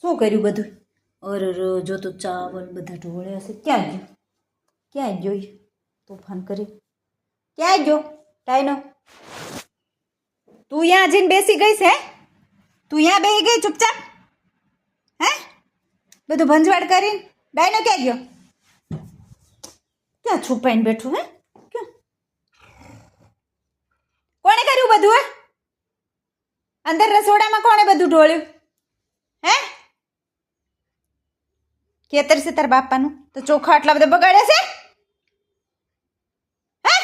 શું કર્યું બધું? અરે જો તો ચાવલ બધા ઢોળ્યા છે. ક્યાં ગયો તોફાન કરી? ક્યાં ગયો ટાઈનો? તું અહીંયા જઈને બેસી ગઈ છે? તું અહીંયા બેસી ગઈ ચૂપચાપ? હે બધું ભંજવાડ કરીને ડાયનો ક્યાં ગયો? ક્યાં છુપાઈને બેઠું? હે ક્યાં? કોણે કર્યું બધું? હે અંદર રસોડામાં કોણે બધું ઢોળ્યું? હે ખેતર છે તાર બાપાનું તો ચોખા આટલા બધા બગાડે છે? હે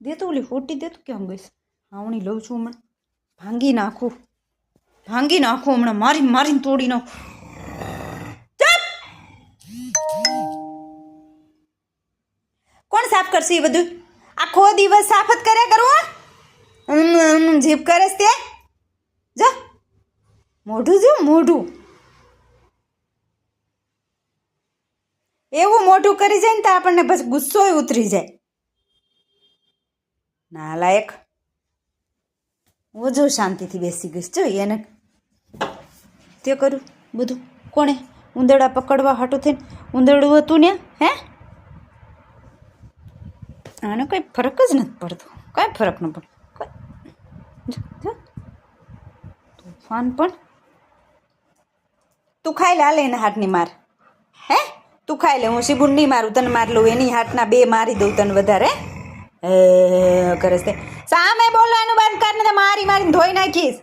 દે તો ઓલી ફોટી દે તો કેમ ગઈશ? હાવણી લઉં છું હમણાં, ભાંગી નાખું હમણાં, મારીને તોડી નાખું. કોણ સાફ કરશે એ બધું? આખો દિવસ સાફ જ કર્યા કરું. જીભ કરે તે જા મોઢું એવું મોઢું કરી જાય ને તો આપણને બસ ગુસ્સો ઉતરી જાય. નાલાયક. હું જો શાંતિથી બેસી ગઈશ. જો એને તે કર્યું બધું કોણે? ઉંદરડા પકડવા હાટું થઈને ઉંદરડું હતું ને? હે આને કંઈ ફરક જ નથી પડતો. કાંઈ ફરક ન પડે. તોફાન પણ તું ખાઈ લે. હાલે એના હાથની માર. હે તું ખાઈ લે. હું શિબુન નહીં મારું, તને માર લઉં. એની હાથના 2 મારી દઉં તને વધારે. કરે છે સામે બોલવાનું બંધ કરીને મારીને ધોઈ નાખીશ.